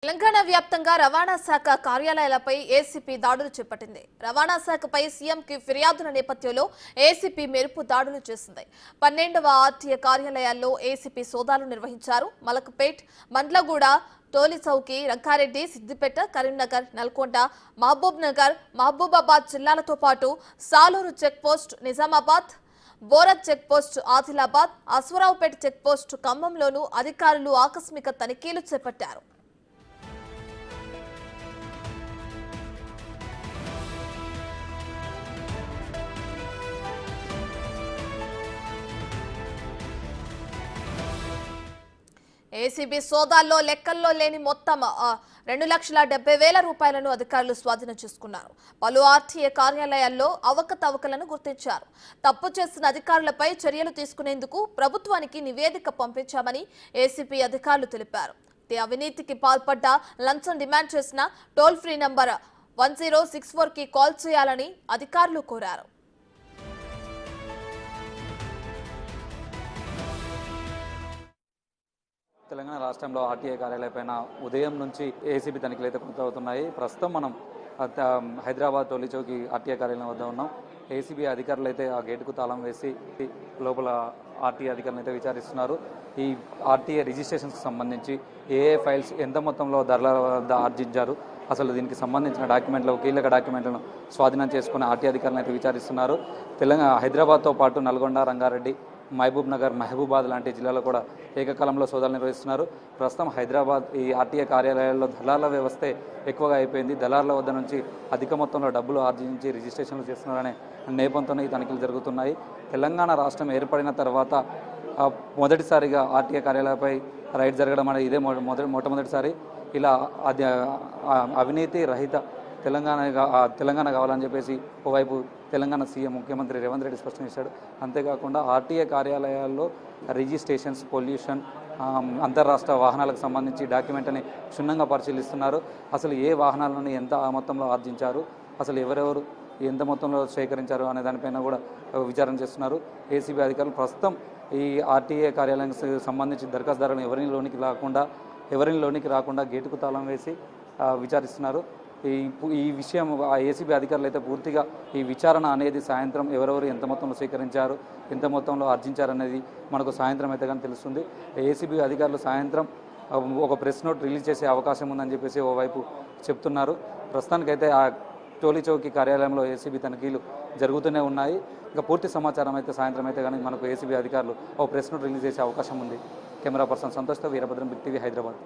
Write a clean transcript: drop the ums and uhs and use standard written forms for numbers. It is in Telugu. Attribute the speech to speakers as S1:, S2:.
S1: తెలంగాణ వ్యాప్తంగా రవాణా శాఖ కార్యాలయాలపై ఏసీపీ దాడులు చేపట్టింది. రవాణా శాఖపై సీఎంకి ఫిర్యాదుల నేపథ్యంలో ఏసీపీ మెరుపు దాడులు చేసింది. 12వ ఆర్టీఏ కార్యాలయాల్లో ఏసీపీ సోదాలు నిర్వహించారు. మలక్పేట్, మండ్లగూడ, టోలిచౌకి, రంగారెడ్డి, సిద్దిపేట, కరీంనగర్, నల్గొండ, మహబూబ్ నగర్, మహబూబాబాద్ జిల్లాలతో పాటు Saluru check post, Nizamabad, Bhorat check post, Adilabad, Aswaraopeta check post, ఖమ్మంలోనూ అధికారులు ఆకస్మిక తనిఖీలు చేపట్టారు. ఏసీబీ సోదాల్లో లెక్కల్లో లేని మొత్తం 2,70,000 రూపాయలను అధికారులు స్వాధీనం చేసుకున్నారు. పలు ఆర్టీఏ కార్యాలయాల్లో అవకతవకలను గుర్తించారు. తప్పు చేసిన అధికారులపై చర్యలు తీసుకునేందుకు ప్రభుత్వానికి నివేదిక పంపించామని ఏసీబీ అధికారులు తెలిపారు. అవినీతికి పాల్పడ్డ, లంచం డిమాండ్ చేసిన టోల్ ఫ్రీ నంబర్ 1064కి కాల్ చేయాలని అధికారులు కోరారు.
S2: తెలంగాణ రాష్ట్రంలో ఆర్టీఏ కార్యాలయపైన ఉదయం నుంచి ఏసీబీ తనిఖీలు అయితే కొనసాగుతున్నాయి. ప్రస్తుతం మనం హైదరాబాద్ టోలీచౌకి ఆర్టీఏ కార్యాలయం వద్ద ఉన్నాం. ఏసీబీ అధికారులు అయితే ఆ గేటుకు తాళం వేసి లోపల ఆర్టీఏ అధికారులు అయితే విచారిస్తున్నారు. ఈ ఆర్టీఏ రిజిస్ట్రేషన్స్కి సంబంధించి ఏ ఫైల్స్ ఎంత మొత్తంలో ధరల వద్ద ఆర్జించారు, అసలు దీనికి సంబంధించిన డాక్యుమెంట్లు, కీలక డాక్యుమెంట్లను స్వాధీనం చేసుకుని ఆర్టీఏ అధికారులు అయితే విచారిస్తున్నారు. హైదరాబాద్తో పాటు నల్గొండ, రంగారెడ్డి, మహబూబ్ నగర్, మహబూబాద్ లాంటి జిల్లాలో కూడా ఏకకాలంలో సోదాలు నిర్వహిస్తున్నారు. ప్రస్తుతం హైదరాబాద్ ఈ ఆర్టీఏ కార్యాలయాల్లో దళారుల వ్యవస్థే ఎక్కువగా అయిపోయింది. దళారుల వద్ద నుంచి అధిక మొత్తంలో డబ్బులు ఆర్జించి రిజిస్ట్రేషన్లు చేస్తున్నారనే నేపథ్యంలో ఈ తనిఖీలు జరుగుతున్నాయి. తెలంగాణ రాష్ట్రం ఏర్పడిన తర్వాత మొదటిసారిగా ఆర్టీఏ కార్యాలయంపై రైడ్ జరగడం అనేది ఇదే మొట్టమొదటిసారి. ఇలా అవినీతి రహిత తెలంగాణ కావాలని చెప్పేసి ఓవైపు తెలంగాణ సీఎం ముఖ్యమంత్రి రేవంత్ రెడ్డి స్పష్టం చేశాడు. అంతేకాకుండా ఆర్టీఏ కార్యాలయాల్లో రిజిస్ట్రేషన్స్, పొల్యూషన్, అంతర్రాష్ట్ర వాహనాలకు సంబంధించి డాక్యుమెంట్ని క్షుణ్ణంగా పరిశీలిస్తున్నారు. అసలు ఏ వాహనాలను ఎంత మొత్తంలో ఆర్జించారు, అసలు ఎవరెవరు ఎంత మొత్తంలో సేకరించారు అనే దానిపైన కూడా విచారణ చేస్తున్నారు. ఏసీబీ అధికారులు ప్రస్తుతం ఈ ఆర్టీఏ కార్యాలయానికి సంబంధించి దరఖాస్తుదారులను ఎవరిని లోనికి రాకుండా గేటుకు తాళం వేసి విచారిస్తున్నారు. ఈ విషయం ఏసీబీ అధికారులు అయితే పూర్తిగా ఈ విచారణ అనేది సాయంత్రం ఎవరెవరు ఎంత మొత్తంలో సేకరించారు, ఎంత మొత్తంలో ఆర్జించారు అనేది మనకు సాయంత్రం అయితే కానీ తెలుస్తుంది. ఏసీబీ అధికారులు సాయంత్రం ఒక ప్రెస్ నోట్ రిలీజ్ చేసే అవకాశం ఉందని చెప్పేసి ఓవైపు చెప్తున్నారు. ప్రస్తుతానికైతే ఆ టోలీచౌకి కార్యాలయంలో ఏసీబీ తనిఖీలు జరుగుతూనే ఉన్నాయి. ఇంకా పూర్తి సమాచారం అయితే సాయంత్రం అయితే కానీ మనకు ఏసీబీ అధికారులు ఓ ప్రెస్ నోట్ రిలీజ్ చేసే అవకాశం ఉంది. కెమెరా పర్సన్ సంతోష్తో వీరభద్రం, బిగ్ టీవీ, హైదరాబాద్.